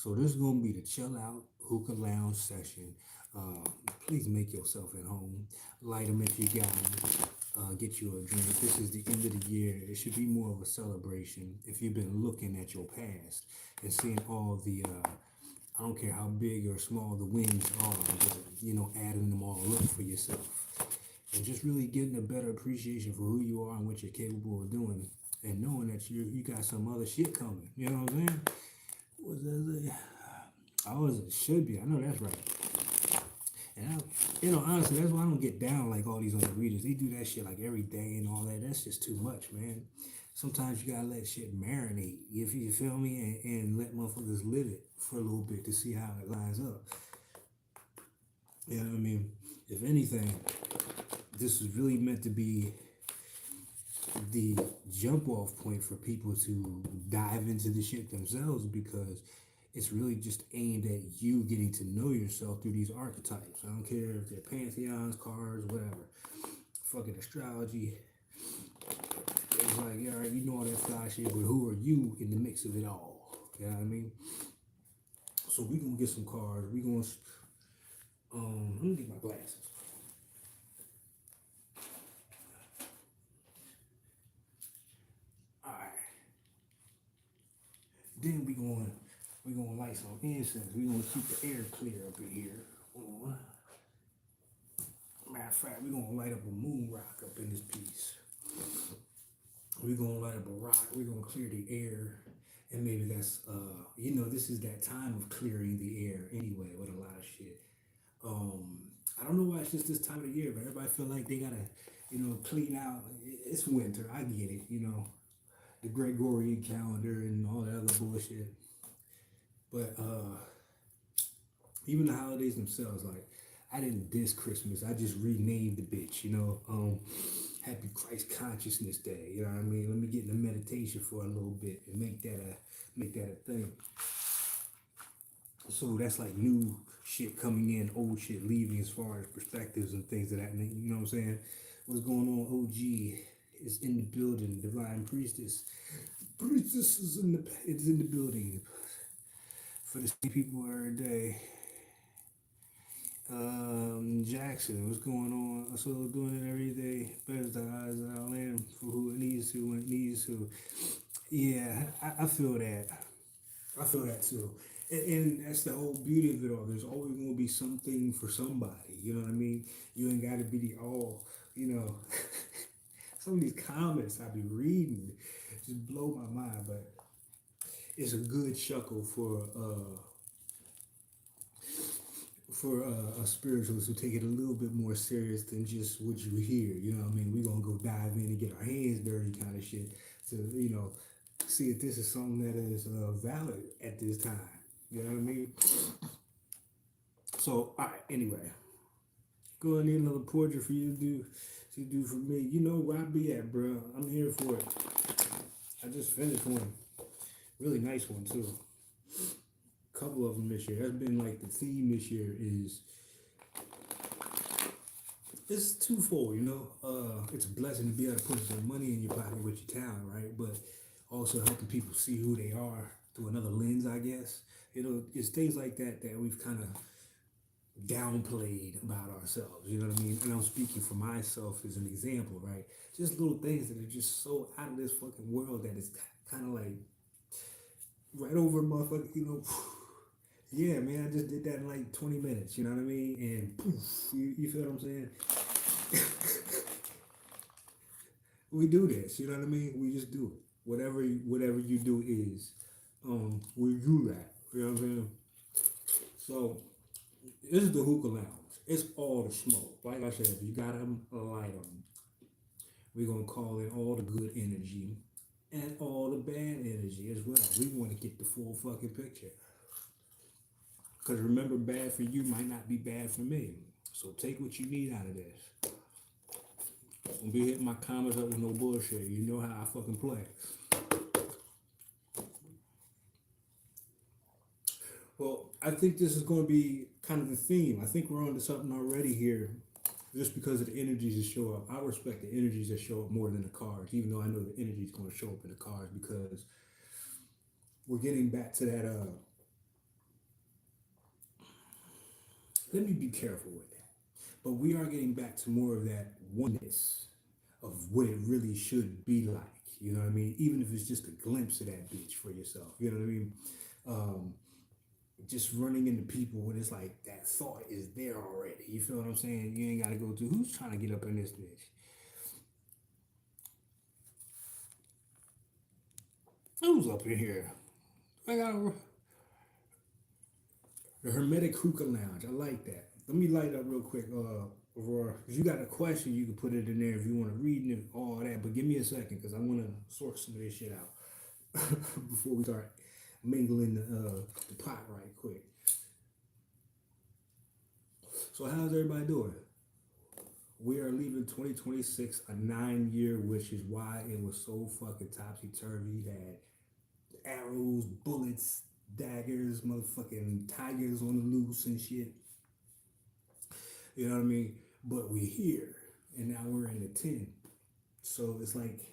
So this is gonna be the chill out hookah lounge session. Please make yourself at home. Light them if you got them. Get you a drink. This is the end of the year. It should be more of a celebration. If you've been looking at your past and seeing all the, I don't care how big or small the wins are, but, adding them all up for yourself. And just really getting a better appreciation for who you are and what you're capable of doing. And knowing that you got some other shit coming. You know what I'm saying? What's that? Oh, it should be. I know that's right. And honestly, that's why I don't get down like all these other readers. They do that shit like every day and all that. That's just too much, man. Sometimes you gotta let shit marinate. If you feel me, and let motherfuckers live it for a little bit to see how it lines up. You know what I mean? If anything, this was really meant to be the jump off point for people to dive into the shit themselves, because it's really just aimed at you getting to know yourself through these archetypes. I don't care if they're pantheons, cards, whatever. Fucking astrology. It's like, yeah, right, you know all that fly shit, but who are you in the mix of it all? You know what I mean? So we gonna get some cards. We gonna let me get my glasses. Alright. Then we gonna light some incense. We gonna keep the air clear up in here. Matter of fact, we gonna light up a moon rock up in this piece. We're gonna light up a rock. We're gonna clear the air, and maybe that's this is that time of clearing the air anyway with a lot of shit. I don't know why it's just this time of the year, but everybody feel like they gotta clean out. It's winter. I get it. The Gregorian calendar and all that other bullshit. But even the holidays themselves, like I didn't diss Christmas. I just renamed the bitch. Happy Christ Consciousness Day. You know what I mean? Let me get in the meditation for a little bit and make that a thing. So that's like new shit coming in, old shit leaving, as far as perspectives and things of that. You know what I'm saying? What's going on? OG is in the building. Divine Priestess. Priestess is in the building. For the same people every day. Jackson, what's going on? So doing it every day. Better the eyes out land for who it needs to when it needs to. Yeah, I feel that. I feel that too. And that's the whole beauty of it all. There's always going to be something for somebody. You know what I mean? You ain't got to be the all. Some of these comments I be reading just blow my mind, but it's a good chuckle for spirituals who take it a little bit more serious than just what you hear. You know what I mean? We're going to go dive in and get our hands dirty kind of shit to, see if this is something that is valid at this time. You know what I mean? So, all right, anyway. Go and need another portrait for you to do for me. You know where I be at, bro. I'm here for it. I just finished one. Really nice one, too. Couple of them this year. That's been like the theme this year is it's twofold, it's a blessing to be able to put some money in your pocket with your talent, right? But also helping people see who they are through another lens, I guess. It's things like that that we've kind of downplayed about ourselves, you know what I mean? And I'm speaking for myself as an example, right? Just little things that are just so out of this fucking world that it's kind of like right over motherfucker, yeah, man, I just did that in like 20 minutes, you know what I mean? And poof, you feel what I'm saying? We do this, you know what I mean? We just do it. Whatever you do is, we do that, you know what I'm saying? So, this is the hookah lounge. It's all the smoke. Like I said, if you got them, light them. We're going to call in all the good energy and all the bad energy as well. We want to get the full fucking picture. Because remember, bad for you might not be bad for me. So take what you need out of this. Don't be hitting my comments up with no bullshit. You know how I fucking play. Well, I think this is going to be kind of the theme. I think we're onto something already here, just because of the energies that show up. I respect the energies that show up more than the cards, even though I know the energy is going to show up in the cards, because we're getting back to that let me be careful with that. But we are getting back to more of that oneness of what it really should be like. You know what I mean? Even if it's just a glimpse of that bitch for yourself. You know what I mean? Um, just running into people when it's like that thought is there already. You feel what I'm saying? You ain't got to go to who's trying to get up in this bitch. Who's up in here? I got the Hermetic Hookah Lounge. I like that. Let me light up real quick, Aurora. If you got a question, you can put it in there if you want to read and all that. But give me a second because I want to sort some of this shit out before we start mingling the pot right quick. So how's everybody doing? We are leaving 2026 a 9 year, which is why it was so fucking topsy turvy. Had arrows, bullets, daggers, motherfucking tigers on the loose and shit. You know what I mean? But we here, and now we're in the 10. So it's like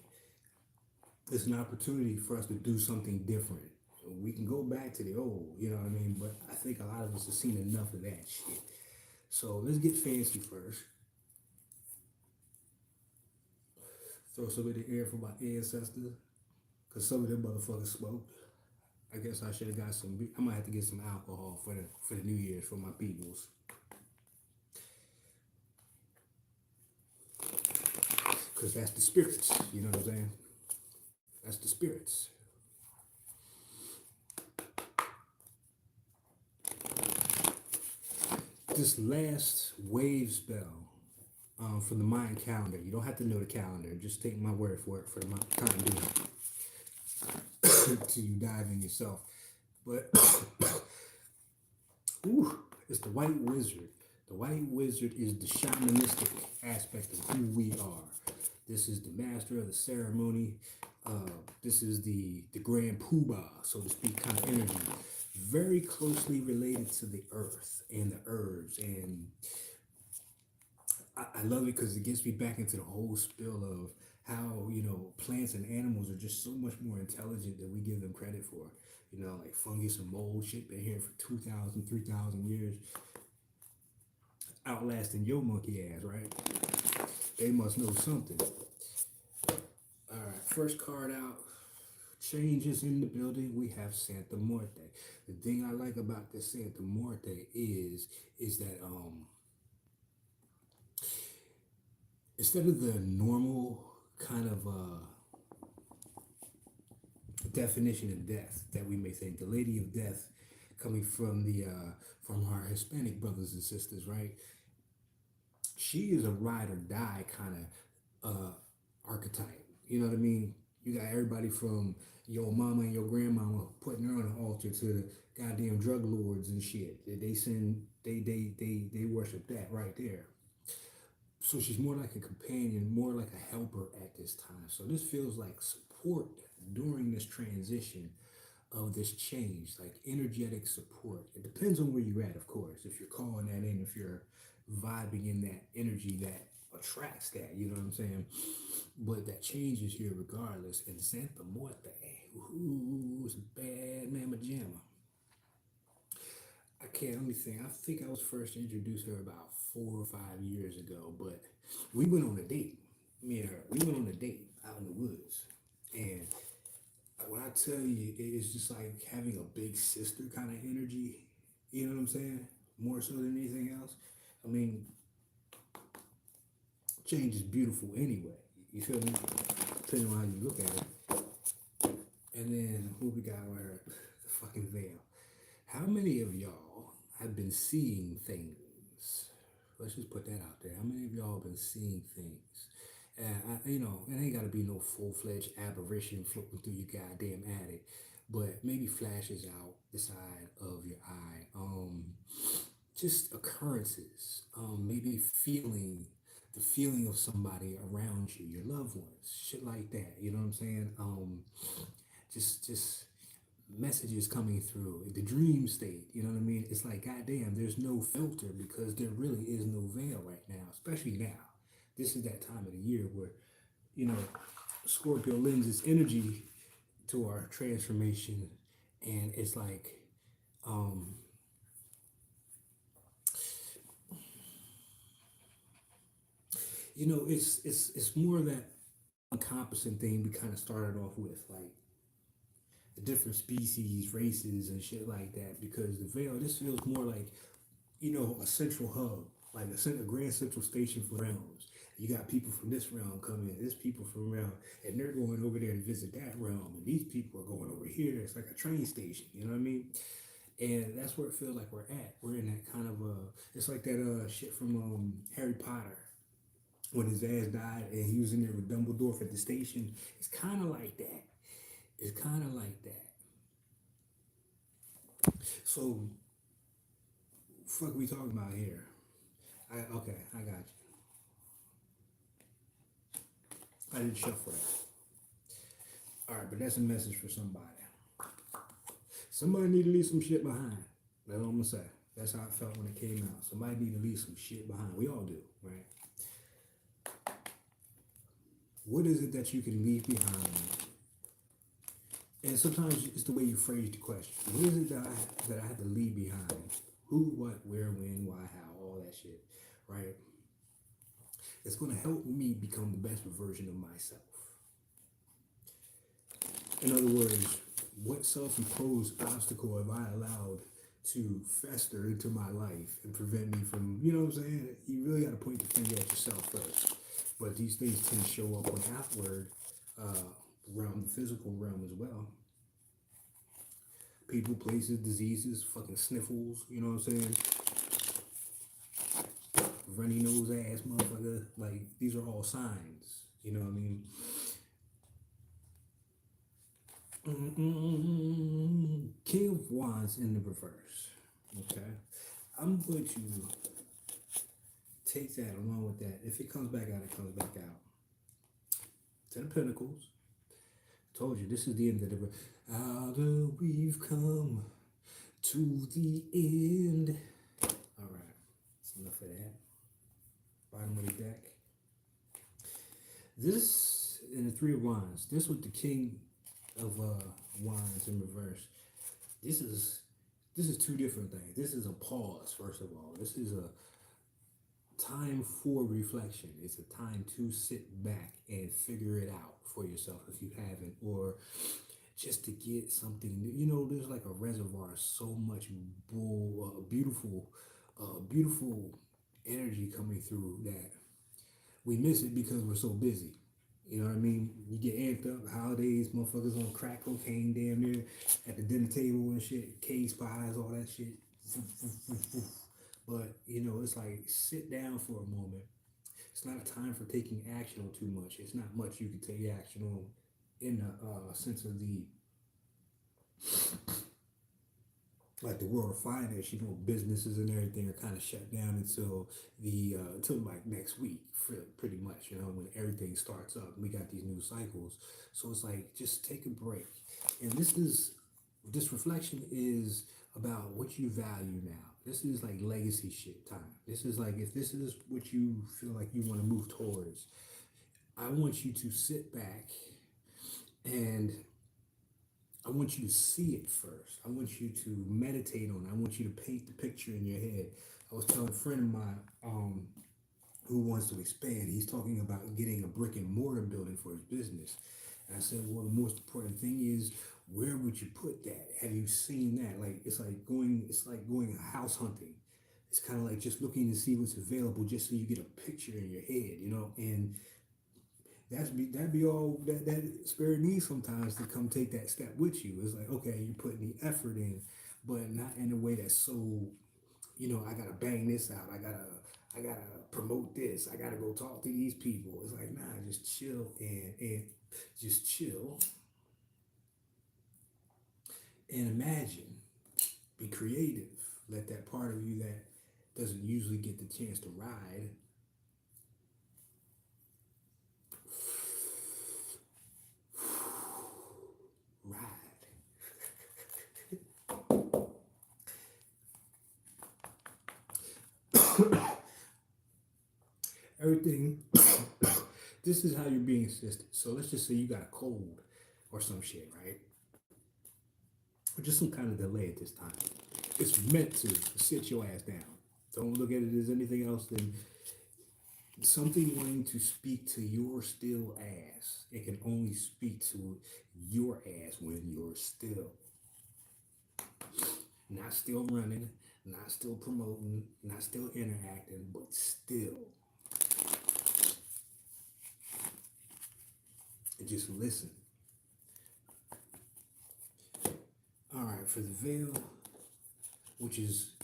it's an opportunity for us to do something different. We can go back to the old, you know what I mean? But I think a lot of us have seen enough of that shit. So let's get fancy first. Throw some in the air for my ancestors, cause some of them motherfuckers smoked. I guess I should have got some. I might have to get some alcohol for the New Year's for my peoples, cause that's the spirits. You know what I'm saying? That's the spirits. This last wave spell from the Mayan calendar. You don't have to know the calendar. Just take my word for it for the time being, till you dive in yourself. But ooh, it's the White Wizard. The White Wizard is the shamanistic aspect of who we are. This is the master of the ceremony. This is the grand poobah, so to speak, kind of energy. Very closely related to the earth and the herbs. And I love it because it gets me back into the whole spill of how, plants and animals are just so much more intelligent than we give them credit for. Like fungus and mold shit been here for 2,000, 3,000 years, outlasting your monkey ass, right? They must know something. All right, first card out. Changes in the building. We have Santa Muerte. The thing I like about this Santa Muerte is that instead of the normal kind of definition of death that we may think, the Lady of Death coming from the from our Hispanic brothers and sisters, right? She is a ride or die kind of archetype. You know what I mean? You got everybody from your mama and your grandmama putting her on an altar to the goddamn drug lords and shit. They worship that right there. So she's more like a companion, more like a helper at this time. So this feels like support during this transition of this change, like energetic support. It depends on where you're at, of course. If you're calling that in, if you're vibing in that energy that attracts that, you know what I'm saying? But that change is here regardless. And Santa Muerte, ooh, it's a bad mamma jamma. Let me think. I think I was first introduced to her about 4 or 5 years ago, but we went on a date. Me and her, we went on a date out in the woods. And when I tell you, it's just like having a big sister kind of energy. You know what I'm saying? More so than anything else. I mean, change is beautiful anyway. You feel me? Depending on how you look at it. And then who we got where the fucking veil. How many of y'all have been seeing things? Let's just put that out there. How many of y'all have been seeing things? And it ain't gotta be no full-fledged apparition floating through your goddamn attic, but maybe flashes out the side of your eye. Just occurrences. Maybe the feeling of somebody around you, your loved ones, shit like that. You know what I'm saying? Just messages coming through the dream state. You know what I mean? It's like, goddamn, there's no filter because there really is no veil right now, especially now. This is that time of the year where, Scorpio lends its energy to our transformation, and it's like, It's more that encompassing thing we kind of started off with, like the different species, races, and shit like that. Because the veil, this feels more like a central hub, like a grand central station for realms. You got people from this realm coming, there's people from realm, and they're going over there to visit that realm, and these people are going over here. It's like a train station, you know what I mean? And that's where it feels like we're at. We're in that kind of it's like that shit from Harry Potter when his ass died and he was in there with Dumbledore at the station. It's kind of like that. It's kind of like that. So, fuck, we talking about here? Okay, I got you. I didn't shuffle that. All right, but that's a message for somebody. Somebody need to leave some shit behind. That's what I'm gonna say. That's how I felt when it came out. Somebody need to leave some shit behind. We all do, right? What is it that you can leave behind? And sometimes it's the way you phrase the question. What is it that I have to leave behind? Who, what, where, when, why, how, all that shit, right? It's gonna help me become the best version of myself. In other words, what self-imposed obstacle have I allowed to fester into my life and prevent me from, you know what I'm saying? You really got to point the finger at yourself first. But these things tend to show up on the outward realm, the physical realm as well. People, places, diseases, fucking sniffles, you know what I'm saying? Runny nose ass motherfucker. Like, these are all signs, you know what I mean? King of Wands in the reverse. Okay. I'm going to take that along with that. If it comes back out, it comes back out. Ten of Pentacles. Told you, this is the end of the. Out of we've come to the end. All right. That's enough of that. Bottom of the deck. This in the Three of Wands. This with the King of Wands in reverse. This is two different things. This is a pause, first of all. This is a time for reflection. It's a time to sit back and figure it out for yourself if you haven't, or just to get something new. There's like a reservoir, so much beautiful energy coming through that we miss it because we're so busy. You know what I mean? You get amped up, holidays, motherfuckers on crack cocaine damn near at the dinner table and shit, cage pies, all that shit. But, it's like sit down for a moment. It's not a time for taking action on too much. It's not much you can take action on in the sense of the like the world of finance, businesses and everything are kind of shut down until like next week, pretty much, when everything starts up. We got these new cycles. So it's like, just take a break. And this reflection is about what you value now. This is like legacy shit time. This is like, if this is what you feel like you want to move towards, I want you to sit back and I want you to see it first. I want you to meditate on it. I want you to paint the picture in your head. I was telling a friend of mine who wants to expand. He's talking about getting a brick and mortar building for his business. And I said, well, the most important thing is, where would you put that? Have you seen that? Like, it's like going house hunting. It's kind of like just looking to see what's available just so you get a picture in your head, and that'd be all that spirit needs sometimes, to come take that step with you. It's like, okay, you're putting the effort in, but not in a way that's so, I gotta bang this out. I gotta promote this. I gotta go talk to these people. It's like, nah, just chill and just chill and imagine. Be creative. Let that part of you that doesn't usually get the chance to ride everything. This is how you're being assisted. So let's just say you got a cold or some shit, right? Or just some kind of delay at this time. It's meant to sit your ass down. Don't look at it as anything else than something wanting to speak to your still ass. It can only speak to your ass when you're still. Not still running, not still promoting, not still interacting, but still. And just listen. All right, for the veil, which is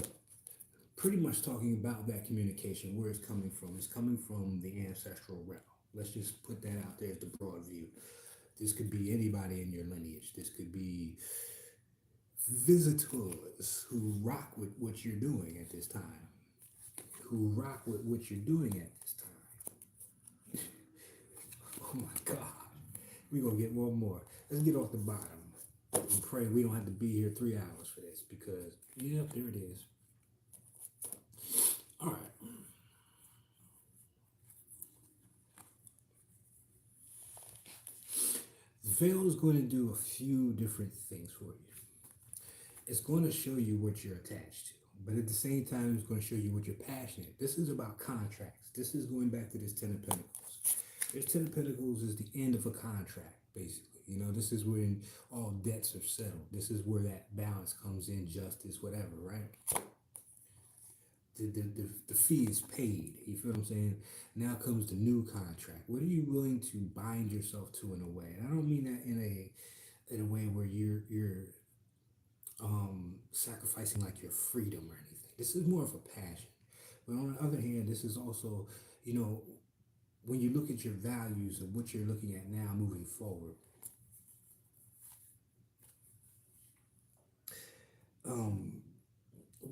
pretty much talking about that communication, where it's coming from. It's coming from the ancestral realm. Let's just put that out there as the broad view. This could be anybody in your lineage. This could be visitors who rock with what you're doing at this time, who rock with what you're doing at this time. Oh my God. We're going to get one more. Let's get off the bottom and pray we don't have to be here 3 hours for this because, yep, there it is. All right. The veil is going to do a few different things for you. It's going to show you what you're attached to, but at the same time, it's going to show you what you're passionate. This is about contracts. This is going back to this Ten of Pentacles. This Ten of Pentacles is the end of a contract, basically. You know, this is when all debts are settled. This is where that balance comes in, justice, whatever, right? The fee is paid. You feel what I'm saying? Now comes the new contract. What are you willing to bind yourself to in a way? And I don't mean that in a way where you're sacrificing like your freedom or anything. This is more of a passion. But on the other hand, this is also, you know, when you look at your values and what you're looking at now moving forward,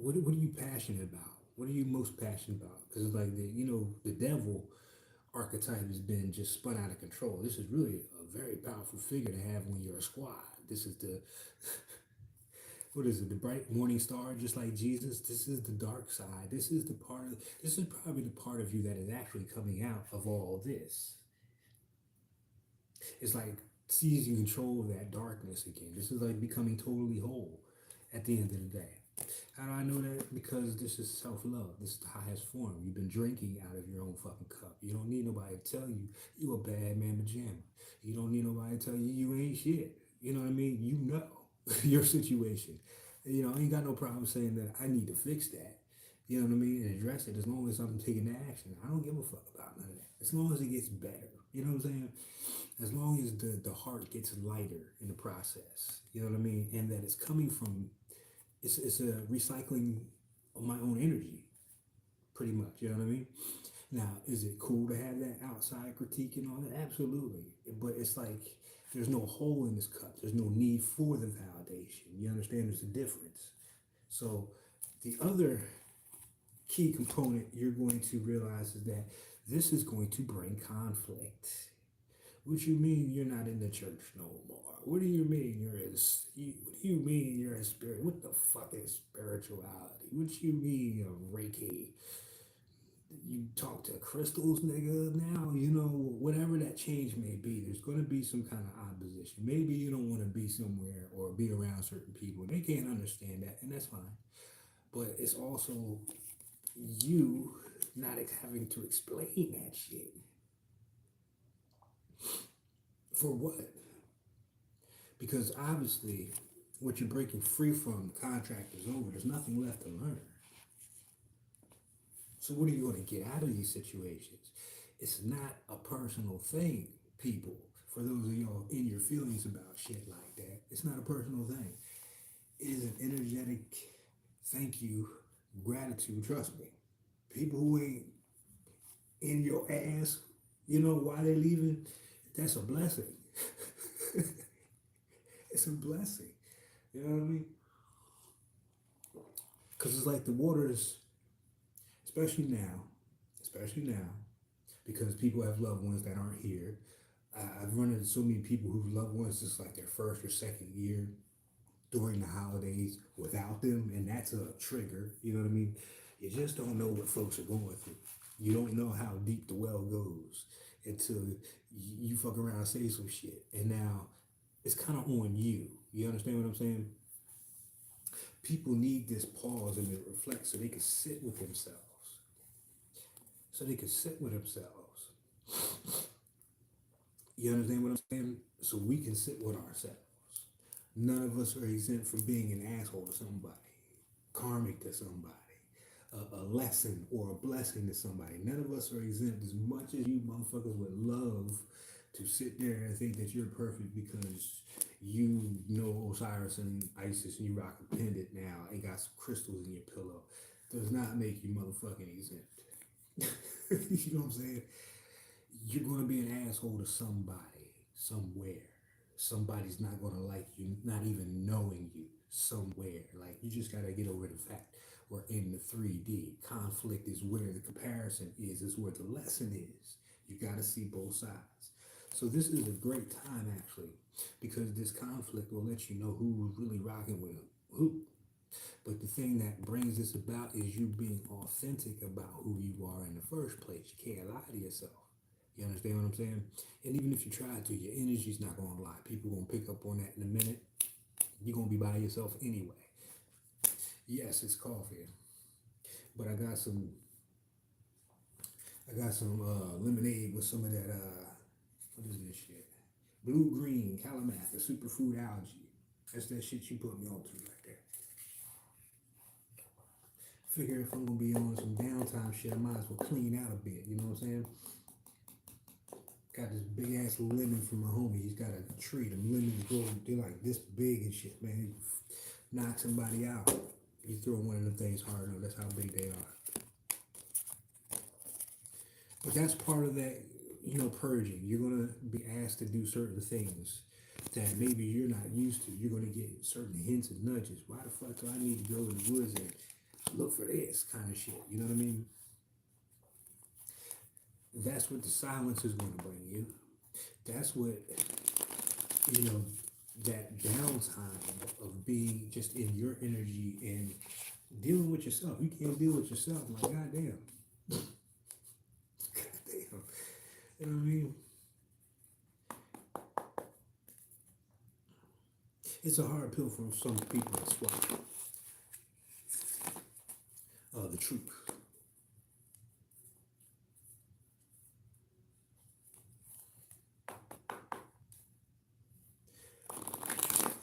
what are you passionate about? What are you most passionate about? Because it's like the devil archetype has been just spun out of control. This is really a very powerful figure to have when you're a squad. This is the what is it? The bright morning star, just like Jesus. This is the dark side. This is the part of. This is probably the part of you that is actually coming out of all this. It's like seizing control of that darkness again. This is like becoming totally whole at the end of the day. How do I know that? Because this is self-love. This is the highest form. You've been drinking out of your own fucking cup. You don't need nobody to tell you you a bad man pajama. You don't need nobody to tell you you ain't shit. You know what I mean? You know your situation. You know, I ain't got no problem saying that I need to fix that. You know what I mean? And address it as long as I'm taking action. I don't give a fuck about none of that. As long as it gets better. You know what I'm saying? As long as the heart gets lighter in the process. You know what I mean? And that it's coming from it's a recycling of my own energy, pretty much. You know what I mean? Now, is it cool to have that outside critique and all that? Absolutely. But it's like there's no hole in this cup. There's no need for the validation. You understand? There's a difference. So the other key component you're going to realize is that this is going to bring conflict. What you mean you're not in the church no more? What do you mean you're in? What do you mean you're in spirit? What the fuck is spirituality? What you mean you're Reiki? You talk to crystals, nigga. Now you know whatever that change may be. There's going to be some kind of opposition. Maybe you don't want to be somewhere or be around certain people. They can't understand that, and that's fine. But it's also you not having to explain that shit. For what? Because obviously, what you're breaking free from, the contract is over. There's nothing left to learn. So what are you going to get out of these situations? It's not a personal thing, people. For those of y'all in your feelings about shit like that, it's not a personal thing. It is an energetic thank you, gratitude. Trust me. People who ain't in your ass, you know why they're leaving? That's a blessing. It's a blessing. You know what I mean? Because it's like the waters, especially now, because people have loved ones that aren't here. I've run into so many people whose loved ones just like their first or second year during the holidays without them, and that's a trigger. You know what I mean? You just don't know what folks are going through. You don't know how deep the well goes until you fuck around and say some shit, and now it's kind of on you. You understand what I'm saying? People need this pause and to reflect so they can sit with themselves. so they can sit with themselves. You understand what I'm saying? So we can sit with ourselves. None of us are exempt from being an asshole to somebody, karmic to somebody, a lesson or a blessing to somebody. None of us are exempt as much as you motherfuckers would love to sit there and think that you're perfect because you know Osiris and Isis and you rock a pendant now and got some crystals in your pillow. Does not make you motherfucking exempt. You know what I'm saying? You're going to be an asshole to somebody, somewhere. Somebody's not going to like you, not even knowing you, somewhere. Like, you just got to get over the fact we're in the 3D. Conflict is where the comparison is where the lesson is. You got to see both sides. So this is a great time, actually, because this conflict will let you know who's really rocking with who. But the thing that brings this about is you being authentic about who you are in the first place. You can't lie to yourself. You understand what I'm saying? And even if you try to, your energy's not going to lie. People going to pick up on that in a minute. You're going to be by yourself anyway. Yes, it's coffee. But I got some lemonade with some of that, what is this shit? Blue green calamath, the superfood algae. That's that shit you put me on to right there. Figure if I'm going to be on some downtime shit, I might as well clean out a bit. You know what I'm saying? Got this big ass lemon from my homie. He's got a tree. Them lemons grow, they're like this big and shit, man. You knock somebody out. You throw one of them things hard enough, that's how big they are. But that's part of that, purging. You're gonna be asked to do certain things that maybe you're not used to. You're gonna get certain hints and nudges. Why the fuck do I need to go in the woods and look for this kind of shit? You know what I mean? That's what the silence is going to bring you. That's what, that downtime of being just in your energy and dealing with yourself. You can't deal with yourself. Like, goddamn. Goddamn. You know what I mean? It's a hard pill for some people to swallow. The truth.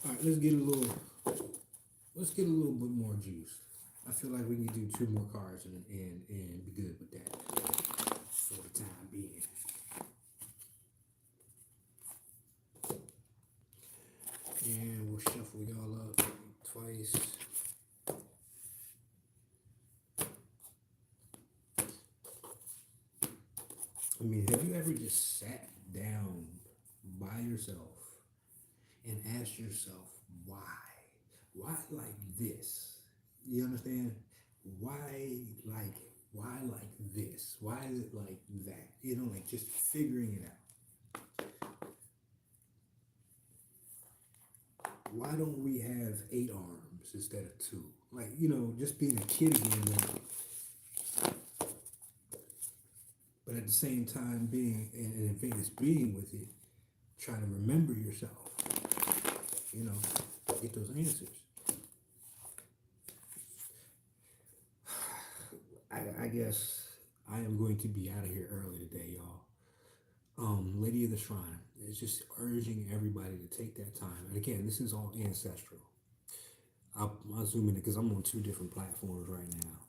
All right, let's get a little bit more juice. I feel like we can do 2 more cards and be good with that for the time being. And we'll shuffle y'all up twice. I mean, have you ever just sat down by yourself and asked yourself why? Why like this? You understand? Why like this? Why is it like that? Like just figuring it out. Why don't we have 8 arms instead of 2? Like, just being a kid again now. But at the same time being an advanced being with it, trying to remember yourself, get those answers. I guess I am going to be out of here early today, y'all. Lady of the Shrine is just urging everybody to take that time. And again, this is all ancestral. I'll zoom in because I'm on 2 different platforms right now.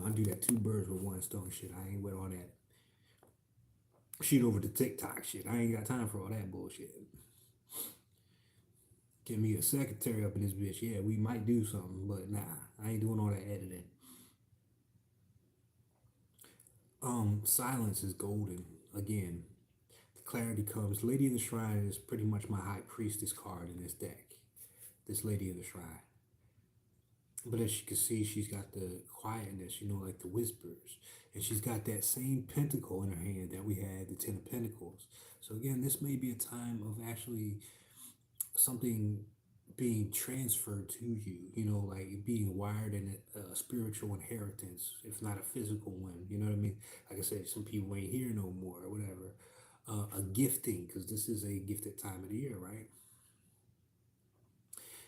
I do that 2 birds with 1 stone shit. I ain't with all that shoot over the TikTok shit. I ain't got time for all that bullshit. Get me a secretary up in this bitch. Yeah, we might do something, but nah, I ain't doing all that editing. Silence is golden. Again, the clarity comes. Lady of the Shrine is pretty much my high priestess card in this deck. This Lady of the Shrine. But as you can see, she's got the quietness, like the whispers. And she's got that same pentacle in her hand that we had, the 10 of Pentacles. So again, this may be a time of actually something being transferred to you, like being wired in a spiritual inheritance, if not a physical one. You know what I mean? Like I said, some people ain't here no more or whatever. A gifting, because this is a gifted time of the year, right?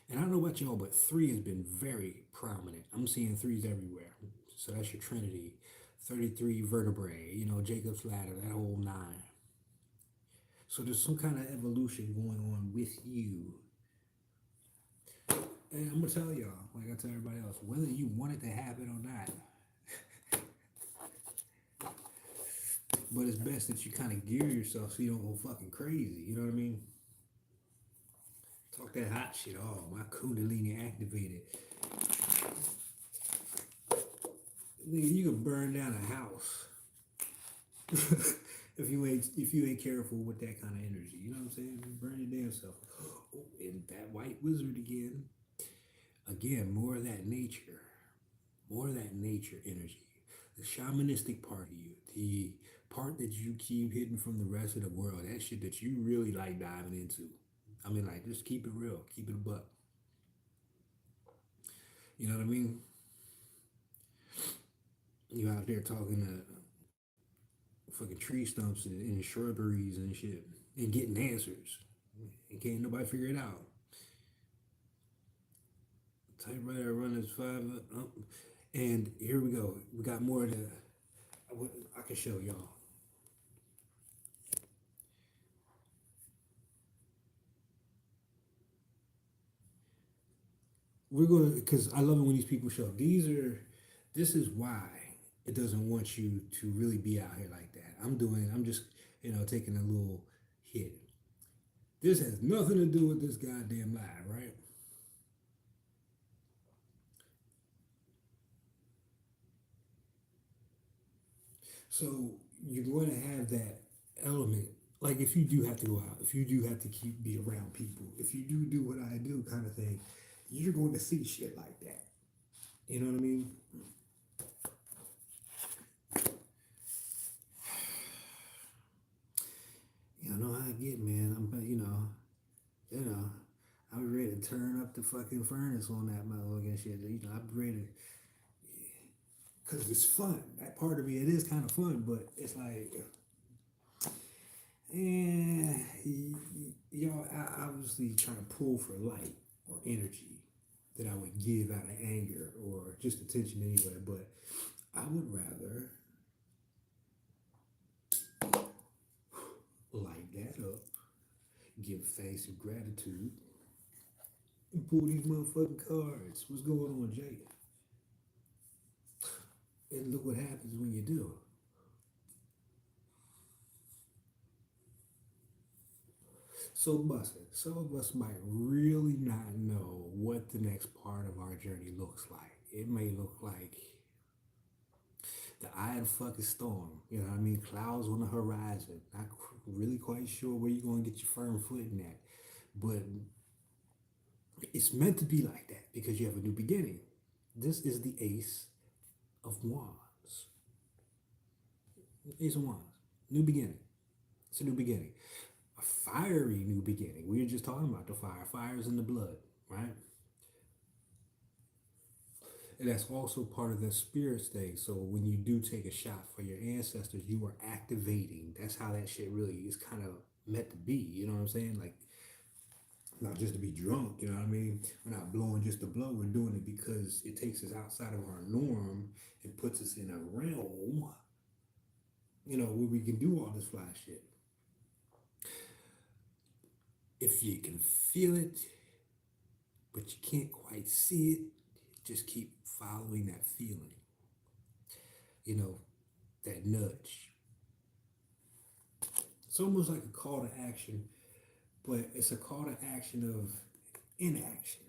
And I don't know about y'all, but 3 has been very prominent. I'm seeing 3s everywhere. So that's your Trinity. 33 vertebrae, Jacob's ladder, that whole nine. So there's some kind of evolution going on with you. And I'm gonna tell y'all, like I tell everybody else, whether you want it to happen or not, but it's best that you kind of gear yourself so you don't go fucking crazy. You know what I mean? Talk that hot shit. Oh, my kundalini activated. Nigga, you can burn down a house if you ain't careful with that kind of energy. You know what I'm saying? Burn your damn self. Oh, and that white wizard again. Again, more of that nature. More of that nature energy. The shamanistic part of you. The part that you keep hidden from the rest of the world. That shit that you really like diving into. I mean, like, just keep it real. Keep it a buck. You know what I mean? You out there talking to fucking tree stumps and shrubberies and shit and getting answers. And can't nobody figure it out. Typewriter runners five. And here we go. We got more of the. I can show y'all. We're gonna, because I love it when these people show. This is why it doesn't want you to really be out here like that. I'm just, taking a little hit. This has nothing to do with this goddamn lie, right? So you're going to have that element. Like if you do have to go out, if you do have to be around people, if you do what I do kind of thing, you're going to see shit like that. You know what I mean? You know how I get, man. You know, I was ready to turn up the fucking furnace on that motherfucking shit. I'm ready because it's fun. That part of me, it is kind of fun, but it's like, y'all obviously trying to pull for light or energy that I would give out of anger or just attention anyway. But I would rather light that up, give thanks and gratitude, and pull these motherfucking cards. What's going on, Jay? And look what happens when you do. So, Buster, some of us might really not know what the next part of our journey looks like. It may look like the eye of the fucking storm. You know what I mean? Clouds on the horizon. Not really quite sure where you're going to get your firm footing at. But it's meant to be like that because you have a new beginning. This is the Ace of Wands. Ace of Wands. New beginning. It's a new beginning. A fiery new beginning. We were just talking about the fire. Fire's in the blood, right? And that's also part of the spirits thing. So when you do take a shot for your ancestors, you are activating. That's how that shit really is kind of meant to be. You know what I'm saying? Like, not just to be drunk, you know what I mean? We're not blowing just to blow. We're doing it because it takes us outside of our norm and puts us in a realm, where we can do all this fly shit. If you can feel it, but you can't quite see it, just keep following that feeling, you know, that nudge. It's almost like a call to action, but it's a call to action of inaction.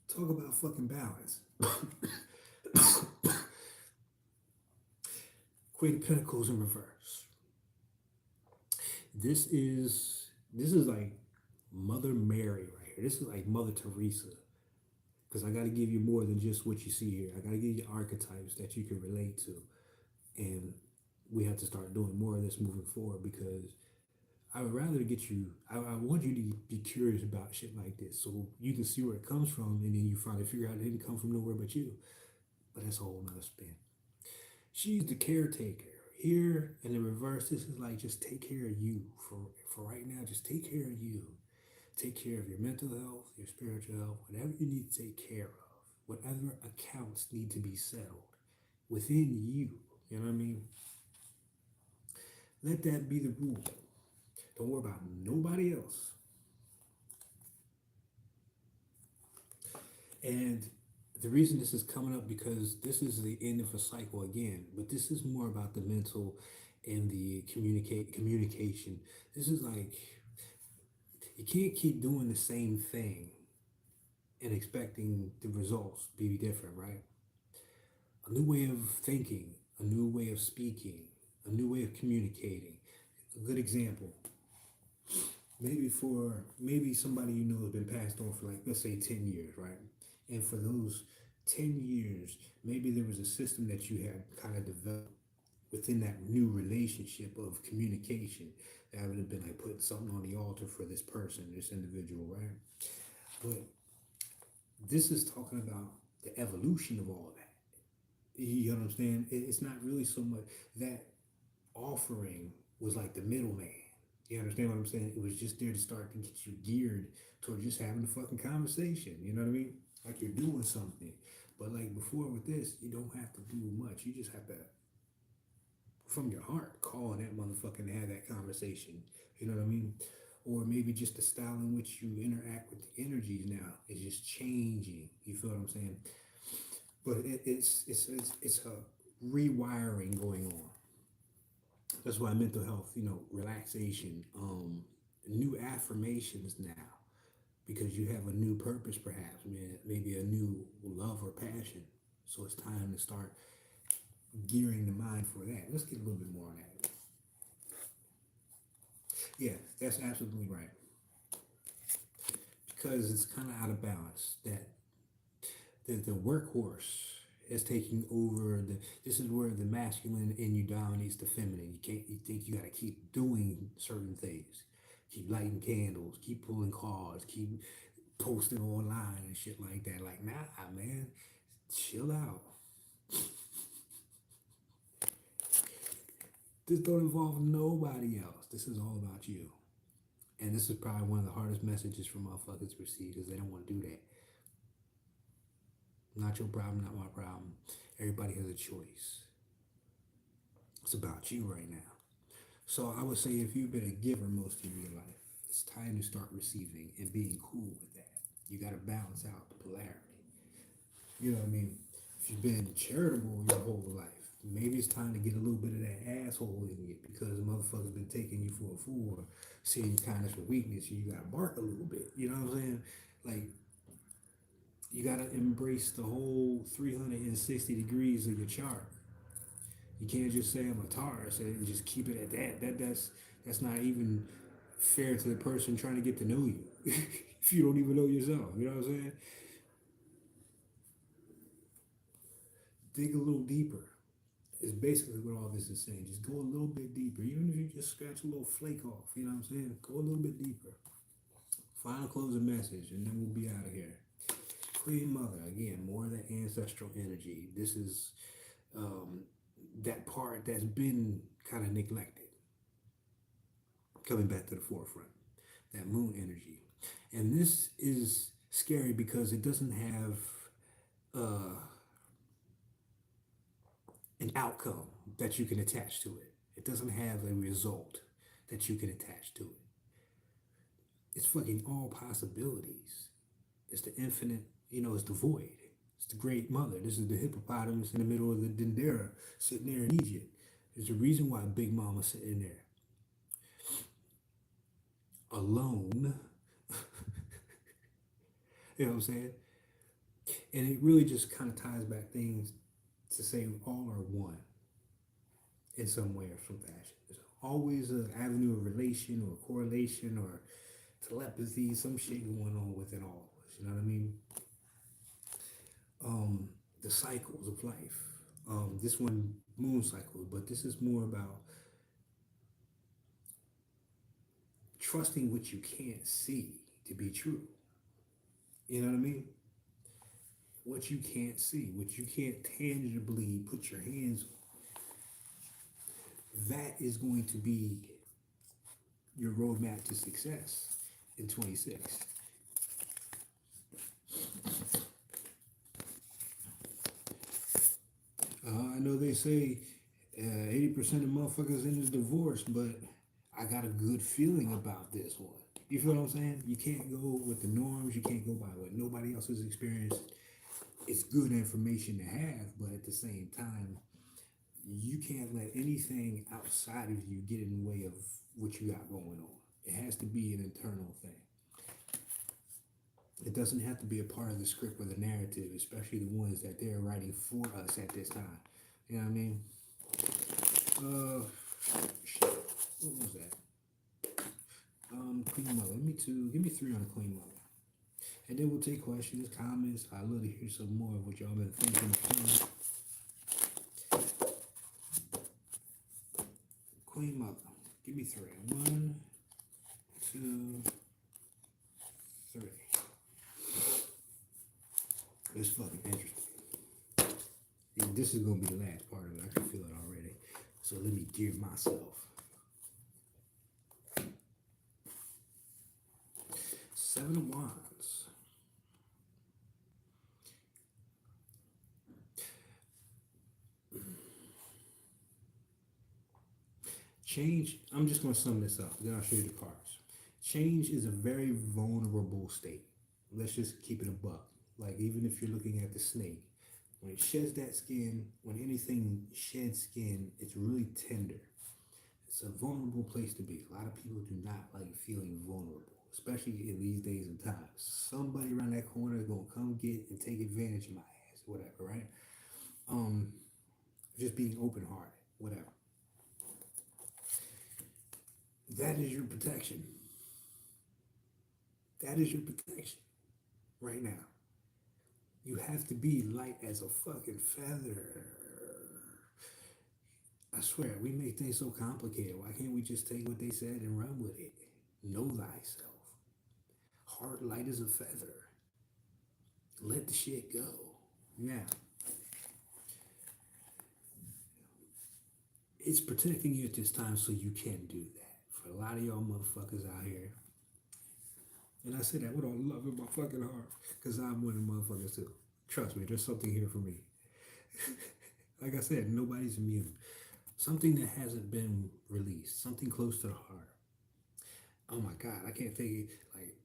Talk about fucking balance. Queen of Pentacles in reverse. This is like Mother Mary right here. This is like Mother Teresa. Because I got to give you more than just what you see here. I got to give you archetypes that you can relate to. And we have to start doing more of this moving forward because I would rather get you, I want you to be curious about shit like this so you can see where it comes from and then you finally figure out it didn't come from nowhere but you. But that's a whole nother spin. She's the caretaker. Here in the reverse, this is like just take care of you for right now. Just take care of you. Take care of your mental health, your spiritual health, whatever you need to take care of, whatever accounts need to be settled. within you. You know what I mean? Let that be the rule. Don't worry about nobody else. And the reason this is coming up because this is the end of a cycle again, but this is more about the mental and the communication. This is like you can't keep doing the same thing and expecting the results to be different, right? A new way of thinking, a new way of speaking, a new way of communicating. A good example, maybe somebody you know has been passed on for like let's say 10 years, right? And for those 10 years, maybe there was a system that you had kind of developed within that new relationship of communication that would have been like putting something on the altar for this person, this individual, right? But this is talking about the evolution of all that. You understand? It's not really so much that offering was like the middleman. You understand what I'm saying? It was just there to start to get you geared toward just having a fucking conversation. You know what I mean? Like you're doing something. But like before with this, you don't have to do much. You just have to, from your heart, call that motherfucker and have that conversation. You know what I mean? Or maybe just the style in which you interact with the energies now is just changing. You feel what I'm saying? But it's a rewiring going on. That's why mental health, relaxation, new affirmations now, because you have a new purpose, perhaps, maybe a new love or passion. So it's time to start gearing the mind for that. Let's get a little bit more on that. Yeah, that's absolutely right. Because it's kind of out of balance that the workhorse is taking over this is where the masculine in you dominates the feminine. You think you gotta keep doing certain things. Keep lighting candles, keep pulling cards, keep posting online and shit like that. Like, nah, man, chill out. This don't involve nobody else. This is all about you. And this is probably one of the hardest messages for motherfuckers to receive because they don't want to do that. Not your problem, not my problem. Everybody has a choice. It's about you right now. So I would say if you've been a giver most of your life, it's time to start receiving and being cool with that. You got to balance out the polarity. You know what I mean? If you've been charitable your whole life, maybe it's time to get a little bit of that asshole in you because the motherfucker's been taking you for a fool or seeing your kindness for weakness. You got to bark a little bit. You know what I'm saying? Like, you got to embrace the whole 360 degrees of your chart. You can't just say I'm a Taurus and just keep it at that. That's not even fair to the person trying to get to know you. If you don't even know yourself, you know what I'm saying? Dig a little deeper. Is basically what all this is saying. Just go a little bit deeper. Even if you just scratch a little flake off, you know what I'm saying? Go a little bit deeper. Final closing message, and then we'll be out of here. Queen Mother, again, more of that ancestral energy. This is that part that's been kind of neglected, coming back to the forefront. That moon energy. And this is scary because it doesn't have uh, an outcome that you can attach to it. It doesn't have a result that you can attach to it. It's fucking all possibilities. It's the infinite, it's the void. It's the great mother. This is the hippopotamus in the middle of the Dendera sitting there in Egypt. There's a reason why Big Mama's sitting there. Alone. You know what I'm saying? And it really just kind of ties back things to say all are one in some way or some fashion. There's always an avenue of relation or correlation or telepathy, some shit going on within all of us. You know what I mean? The cycles of life. This one, moon cycle, but this is more about trusting what you can't see to be true. You know what I mean? What you can't see, what you can't tangibly put your hands on. That is going to be your roadmap to success in 26. I know they say 80% of motherfuckers in is divorced, but I got a good feeling about this one. You feel what I'm saying? You can't go with the norms. You can't go by what nobody else has experienced. It's good information to have, but at the same time, you can't let anything outside of you get in the way of what you got going on. It has to be an internal thing. It doesn't have to be a part of the script or the narrative, especially the ones that they're writing for us at this time. You know what I mean? Shit. What was that? Queen Mother. Give me 3 on the Queen Mother. And then we'll take questions, comments. I'd love to hear some more of what y'all been thinking. Queen Mother. Give me 3. 1, 2, 3. It's fucking interesting. And this is gonna be the last part of it. I can feel it already. So let me gear myself. 7 of Wands. Change, I'm just going to sum this up, then I'll show you the cards. Change is a very vulnerable state. Let's just keep it a buck. Like, even if you're looking at the snake, when it sheds that skin, when anything sheds skin, it's really tender. It's a vulnerable place to be. A lot of people do not like feeling vulnerable, especially in these days and times. Somebody around that corner is going to come get and take advantage of my ass, whatever, right? Just being open-hearted, whatever. That is your protection. That is your protection right now. You have to be light as a fucking feather. I swear, we make things so complicated. Why can't we just take what they said and run with it? Know thyself. Heart light as a feather. Let the shit go. Now, it's protecting you at this time so you can do that. For a lot of y'all motherfuckers out here, and I say that with all love in my fucking heart, because I'm one of the motherfuckers too. Trust me, there's something here for me. Like I said, nobody's immune. Something that hasn't been released, something close to the heart. Oh my God, I can't think it. Like,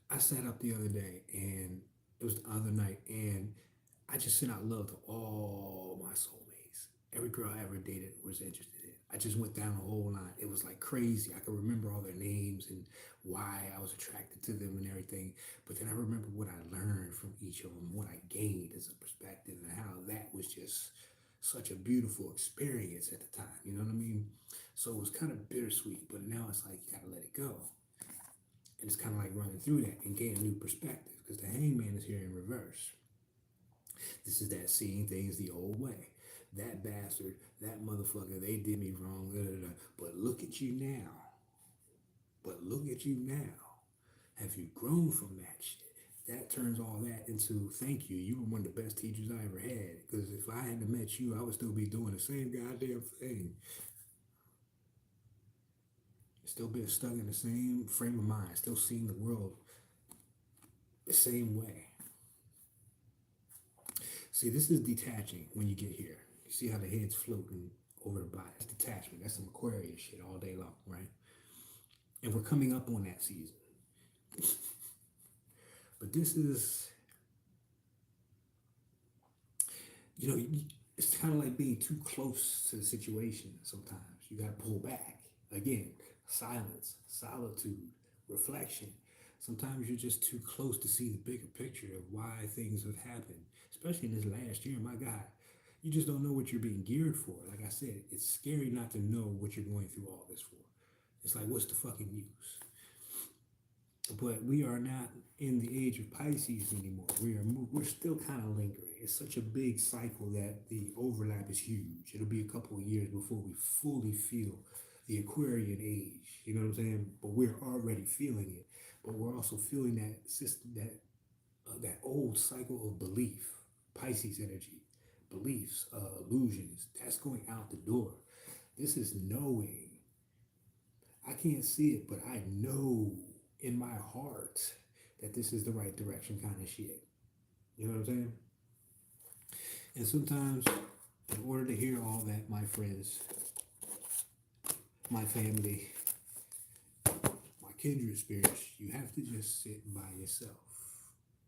I sat up the other day, and it was the other night, and I just sent out love to all my soulmates. Every girl I ever dated was interested in. I just went down the whole line. It was like crazy. I could remember all their names and why I was attracted to them and everything. But then I remember what I learned from each of them, what I gained as a perspective, and how that was just such a beautiful experience at the time. You know what I mean? So it was kind of bittersweet, but now it's like you gotta let it go. And it's kind of like running through that and gain a new perspective, because the hangman is here in reverse. This is that seeing things the old way. That bastard, that motherfucker, they did me wrong. But look at you now. But look at you now. Have you grown from that shit? That turns all that into thank you. You were one of the best teachers I ever had. Because if I hadn't met you, I would still be doing the same goddamn thing. Still being stuck in the same frame of mind. Still seeing the world the same way. See, this is detaching when you get here. You see how the head's floating over the body. That's detachment. That's some Aquarius shit all day long, right? And we're coming up on that season. But this is, it's kind of like being too close to the situation sometimes. You got to pull back. Again, silence, solitude, reflection. Sometimes you're just too close to see the bigger picture of why things have happened, especially in this last year. My God, you just don't know what you're being geared for. Like I said, it's scary not to know what you're going through all this for. It's like, what's the fucking use? But we are not in the age of Pisces anymore. We're still kind of lingering. It's such a big cycle that the overlap is huge. It'll be a couple of years before we fully feel the Aquarian age. You know what I'm saying? But we're already feeling it. But we're also feeling that system, that old cycle of belief, Pisces energy, beliefs, illusions. That's going out the door. This is knowing. I can't see it, but I know in my heart that this is the right direction kind of shit. You know what I'm saying? And sometimes In order to hear all that, my friends, my family, my kindred spirits, you have to just sit by yourself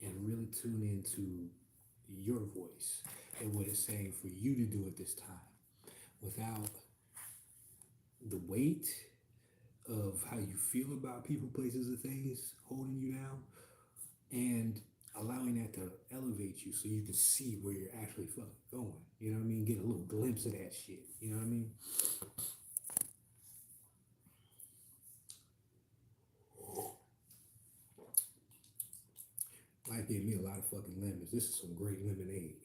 and really tune into your voice and what it's saying for you to do at this time without the weight of how you feel about people, places, and things holding you down, and allowing that to elevate you so you can see where you're actually fucking going. You know what I mean? Get a little glimpse of that shit. You know what I mean? Life gave me a lot of fucking lemons. This is some great lemonade.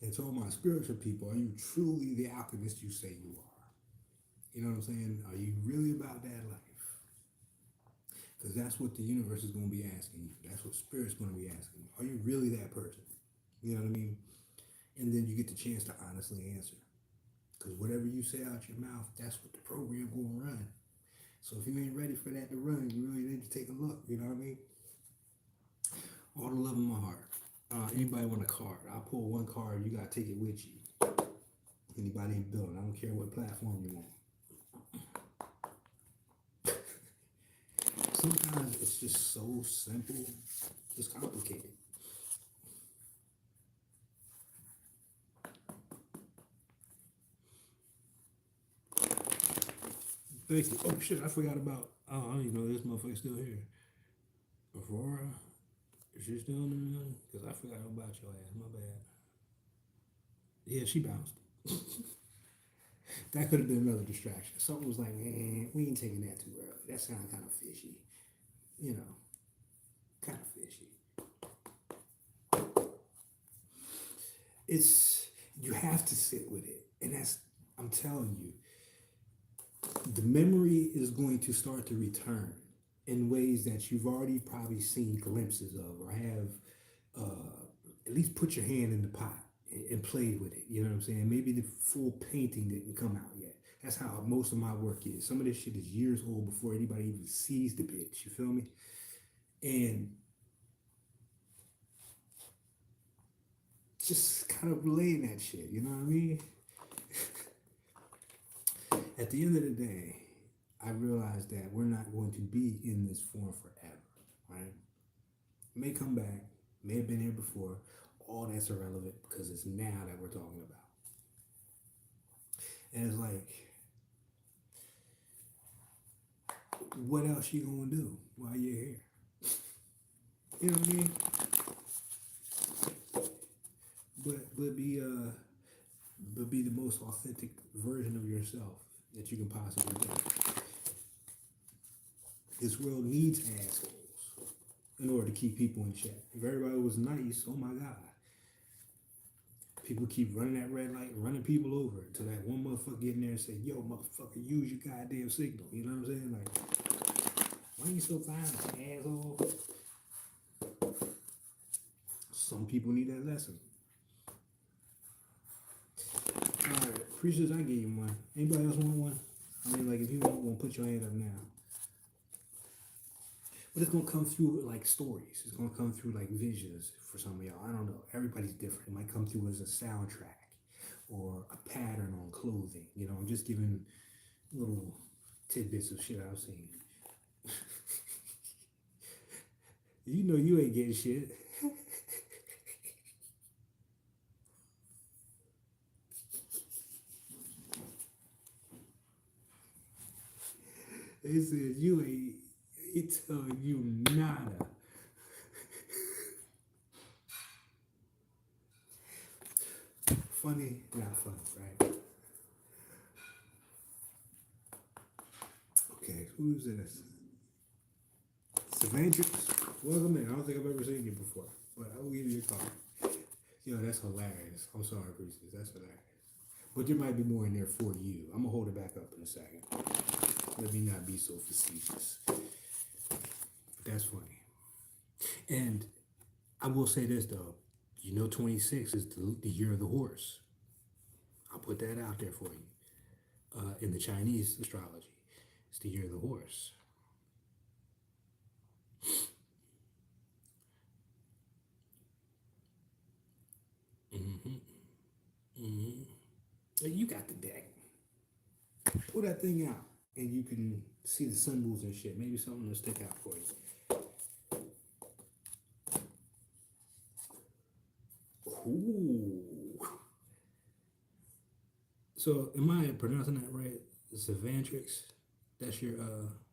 And to all my spiritual people, are you truly the alchemist you say you are? You know what I'm saying? Are you really about that life? Because that's what the universe is going to be asking you. That's what spirit's going to be asking you. Are you really that person? You know what I mean? And then you get the chance to honestly answer. Because whatever you say out your mouth, that's what the program going to run. So if you ain't ready for that to run, you really need to take a look. You know what I mean? All the love in my heart. Anybody want a card? I'll pull one card. You got to take it with you. Anybody in the building. I don't care what platform you're on. Sometimes it's just so simple. It's complicated. Thank you. Oh shit, I forgot about. Oh, I don't even know this motherfucker's still here. Aurora, is she still in there? Because I forgot about your ass. My bad. Yeah, she bounced. That could have been another distraction. Something was like, man, we ain't taking that too early. That sounded kind of fishy. You know, kind of fishy. It's, you have to sit with it. And that's, I'm telling you, the memory is going to start to return in ways that you've already probably seen glimpses of or have at least put your hand in the pot and played with it. You know what I'm saying? Maybe the full painting didn't come out yet. That's how most of my work is. Some of this shit is years old before anybody even sees the bitch. You feel me? And just kind of relaying that shit. You know what I mean? At the end of the day, I realized that we're not going to be in this form forever, right? May come back, may have been here before. All that's irrelevant because it's now that we're talking about. And it's like, what else you gonna do while you're here? You know what I mean? But be the most authentic version of yourself that you can possibly be. This world needs assholes in order to keep people in check. If everybody was nice, oh my God. People keep running that red light, running people over until that one motherfucker get in there and say, yo, motherfucker, use your goddamn signal. You know what I'm saying? Like, why you so violent, asshole? Some people need that lesson. Alright, creatures, I gave you one. Anybody else want one? I mean, like, if you want one, put your hand up now. But it's gonna come through like stories. It's gonna come through like visions for some of y'all. I don't know. Everybody's different. It might come through as a soundtrack or a pattern on clothing. You know, I'm just giving little tidbits of shit I've seen. You know you ain't getting shit. They said you ain't. He telling you nada. Funny, not funny, right? Okay, who's this? Savantrix, welcome in. I don't think I've ever seen you before, but I will give you a call. Yo, that's hilarious. I'm sorry, Priestess. That's hilarious. But there might be more in there for you. I'm gonna hold it back up in a second. Let me not be so facetious. But that's funny. And I will say this though. You know, 26 is the year of the horse. I'll put that out there for you. In the Chinese astrology, it's the year of the horse. You got the deck. Pull that thing out, and you can see the symbols and shit. Maybe something will stick out for you. Ooh. So, am I pronouncing that right? Savantrix? That's your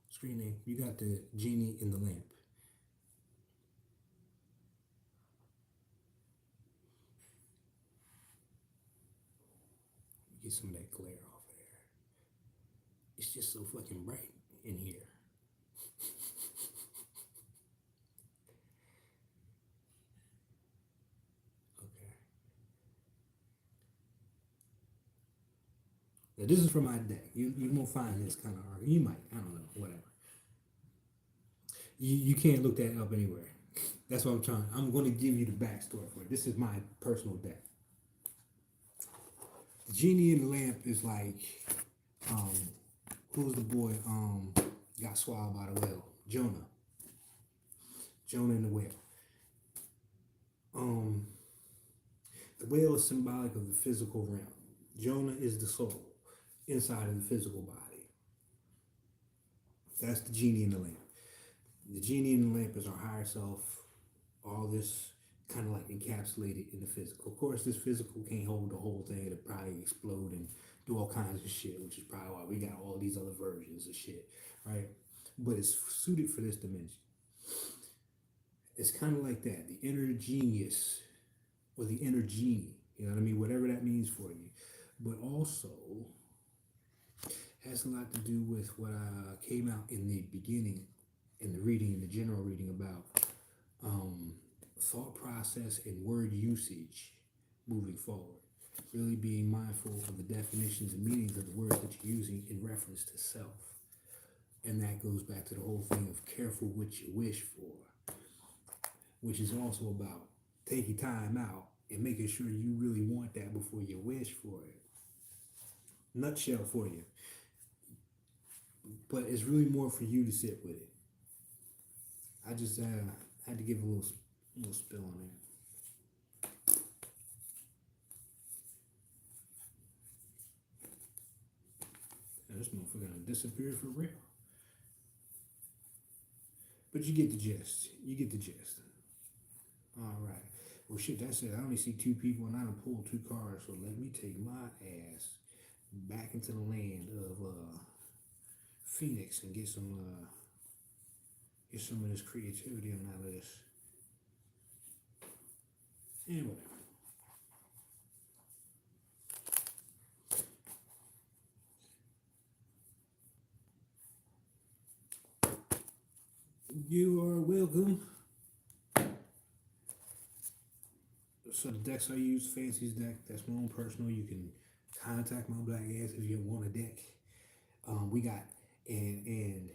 screen name. You got the genie in the lamp. Get some of that glare off of there. It's just so fucking bright in here. Okay. Now, this is from my deck. You won't find this kind of art. You might. I don't know. Whatever. You can't look that up anywhere. That's what I'm trying. I'm going to give you the backstory for it. This is my personal deck. The genie in the lamp is like, um, who's the boy got swallowed by the whale? Jonah. Jonah and the whale. Um, the whale is symbolic of the physical realm. Jonah is the soul inside of the physical body. That's the genie in the lamp. The genie in the lamp is our higher self. All this kind of like encapsulated in the physical. Of course, this physical can't hold the whole thing. It'll probably explode and do all kinds of shit, which is probably why we got all these other versions of shit, right? But it's suited for this dimension. It's kind of like that, the inner genius or the inner genie, you know what I mean? Whatever that means for you. But also has a lot to do with what came out in the beginning, in the reading, in the general reading about thought process and word usage moving forward. Really being mindful of the definitions and meanings of the words that you're using in reference to self. And that goes back to the whole thing of careful what you wish for, which is also about taking time out and making sure you really want that before you wish for it. Nutshell for you. But it's really more for you to sit with it. I just had to give a little spill on that. And this motherfucker gonna disappear for real. But you get the gist. You get the gist. All right. Well, shit, that's it. I only see two people and I done pulled two cars. So let me take my ass back into the land of Phoenix and get some of this creativity on out of this. And whatever. You are welcome. So the decks I use, Fancy's deck, that's my own personal. You can contact my black ass if you want a deck. We got and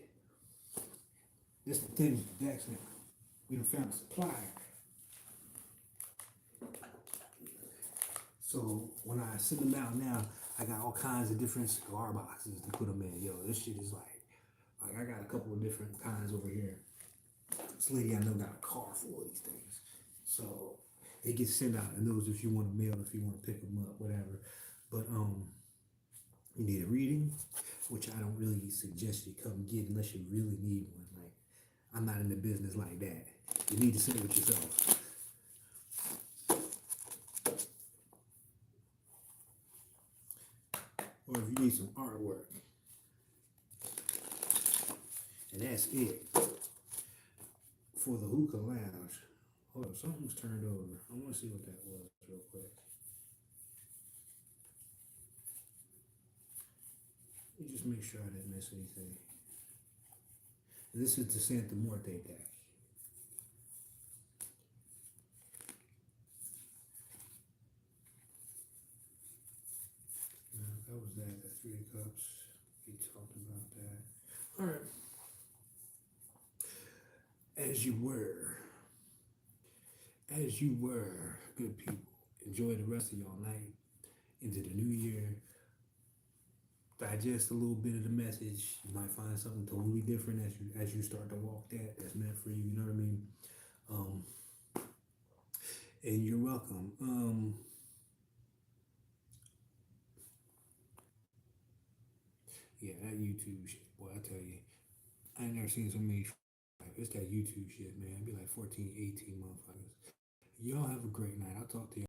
this the thing with the decks now. We done found a supplier. So when I send them out now, I got all kinds of different cigar boxes to put them in. Yo, this shit is like I got a couple of different kinds over here. This lady I know got a car full of these things. So it gets sent out and those if you want to mail, if you want to pick them up, whatever. But you need a reading, which I don't really suggest you come get unless you really need one. Like I'm not in the business like that. You need to sit with yourself. Or if you need some artwork. And that's it for the Who-kah Lounge. Hold on, something's turned over. I want to see what that was real quick. Let me just make sure I didn't miss anything. And this is the Santa Muerte deck. That was that, the Three of Cups. We talked about that. All right. As you were, good people. Enjoy the rest of y'all night into the new year. Digest a little bit of the message. You might find something totally different as you start to walk that's meant for you. You know what I mean? And you're welcome. Yeah, that YouTube shit, boy, I tell you, I ain't never seen so many. It's that YouTube shit, man. It be like 14, 18 motherfuckers. Y'all have a great night. I'll talk to you.